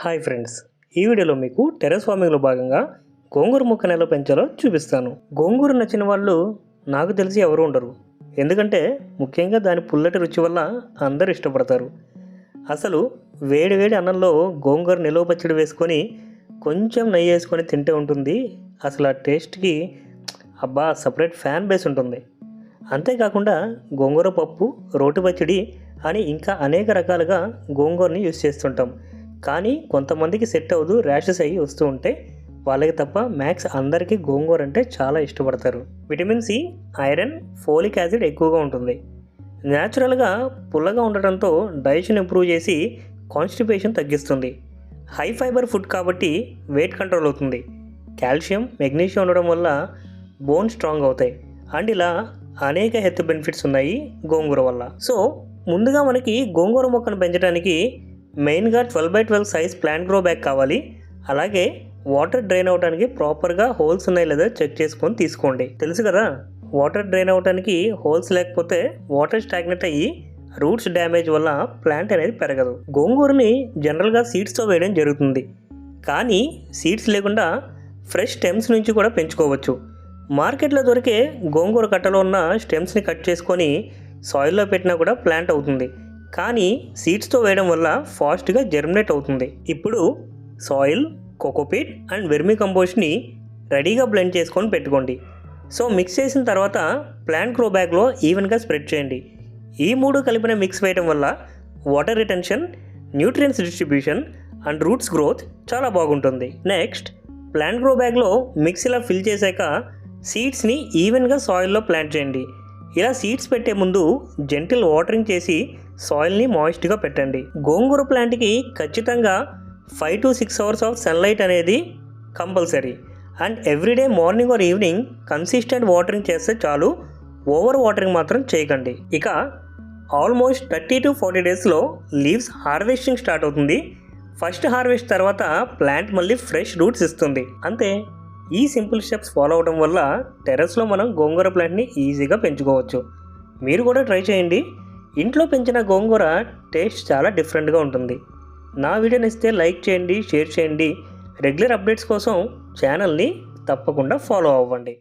Hi friends, ఈ వీడియోలో మీకు టెర్రస్ ఫార్మింగ్లో భాగంగా గోంగూర మొక్కను ఎలా పెంచాలో చూపిస్తాను. గోంగూర నచ్చిన వాళ్ళు నాకు తెలిసి ఎవరు ఉండరు, ఎందుకంటే ముఖ్యంగా దాని పుల్లటి రుచి వల్ల అందరూ ఇష్టపడతారు. అసలు వేడి వేడి అన్నంలో గోంగూర నిలువ పచ్చడి వేసుకొని కొంచెం నెయ్యి వేసుకొని తింటే ఉంటుంది. అసలు ఆ టేస్ట్కి అబ్బా సపరేట్ ఫ్యాన్ బేస్ ఉంటుంది. అంతేకాకుండా గోంగూర పప్పు, రోటి పచ్చడి అని ఇంకా అనేక రకాలుగా గోంగూరని యూస్ చేస్తుంటాం. కానీ కొంతమందికి సెట్ అవ్వదు, ర్యాషెస్ అయ్యి వస్తూ ఉంటాయి. వాళ్ళకి తప్ప మ్యాక్స్ అందరికీ గోంగూర అంటే చాలా ఇష్టపడతారు. Vitamin C, iron, folic acid ఎక్కువగా ఉంటుంది. న్యాచురల్గా పుల్లగా ఉండటంతో డైజెషన్ ఇంప్రూవ్ చేసి కాన్స్టిపేషన్ తగ్గిస్తుంది. హై ఫైబర్ ఫుడ్ కాబట్టి వెయిట్ కంట్రోల్ అవుతుంది. కాల్షియం, మెగ్నీషియం ఉండడం వల్ల బోన్ స్ట్రాంగ్ అవుతాయి. అండ్ ఇలా అనేక హెల్త్ బెనిఫిట్స్ ఉన్నాయి గోంగూర వల్ల. సో ముందుగా మనకి గోంగూర మొక్కను పెంచడానికి మెయిన్గా 12x12 size plant grow bag కావాలి. అలాగే వాటర్ డ్రైన్ అవడానికి ప్రాపర్గా హోల్స్ ఉన్నాయి లేదా చెక్ చేసుకొని తీసుకోండి. తెలుసు కదా, వాటర్ డ్రైన్ అవడానికి హోల్స్ లేకపోతే వాటర్ స్టాగ్నెట్ అయ్యి రూట్స్ డ్యామేజ్ వల్ల ప్లాంట్ అనేది పెరగదు. గోంగూరని జనరల్గా సీడ్స్తో వేయడం జరుగుతుంది, కానీ సీడ్స్ లేకుండా ఫ్రెష్ స్టెమ్స్ నుంచి కూడా పెంచుకోవచ్చు. మార్కెట్లో దొరికే గోంగూర కట్టలో ఉన్న స్టెమ్స్ని కట్ చేసుకొని సాయిల్లో పెట్టినా కూడా ప్లాంట్ అవుతుంది. కానీ సీడ్స్తో వేయడం వల్ల ఫాస్ట్గా జర్మినేట్ అవుతుంది. ఇప్పుడు సాయిల్, కోకోపీట్ అండ్ వెర్మీ కంపోస్ట్ని రెడీగా బ్లెండ్ చేసుకొని పెట్టుకోండి. సో మిక్స్ చేసిన తర్వాత ప్లాంట్ గ్రో బ్యాగ్లో ఈవెన్గా స్ప్రెడ్ చేయండి. ఈ మూడు కలిపిన మిక్స్ వేయడం వల్ల water retention, nutrients distribution and roots growth చాలా బాగుంటుంది. నెక్స్ట్ ప్లాంట్ గ్రో బ్యాగ్లో మిక్స్ ఇలా ఫిల్ చేశాక సీడ్స్ని ఈవెన్గా సాయిల్లో ప్లాంట్ చేయండి. ఇలా సీడ్స్ పెట్టే ముందు జెంటిల్ వాటరింగ్ చేసి సాయిల్ని మాయిస్ట్గా పెట్టండి. గోంగూర ప్లాంట్కి ఖచ్చితంగా 5 to 6 అవర్స్ ఆఫ్ సన్లైట్ అనేది compulsory. And everyday morning or evening consistent watering చేస్తే చాలు, ఓవర్ వాటరింగ్ మాత్రం చేయకండి. ఇక ఆల్మోస్ట్ 30 to 40 డేస్లో లీవ్స్ హార్వెస్టింగ్ స్టార్ట్ అవుతుంది. ఫస్ట్ హార్వెస్ట్ తర్వాత ప్లాంట్ మళ్ళీ ఫ్రెష్ రూట్స్ ఇస్తుంది. అంతే. ఈ సింపుల్ స్టెప్స్ ఫాలో అవడం వల్ల టెర్రస్లో మనం గోంగూర ప్లాంట్ని ఈజీగా పెంచుకోవచ్చు. మీరు కూడా ట్రై చేయండి. ఇంట్లో పెంచిన గోంగూర టేస్ట్ చాలా డిఫరెంట్గా ఉంటుంది. నా వీడియో నచ్చితే లైక్ చేయండి, షేర్ చేయండి. రెగ్యులర్ అప్డేట్స్ కోసం ఛానల్ని తప్పకుండా ఫాలో అవ్వండి.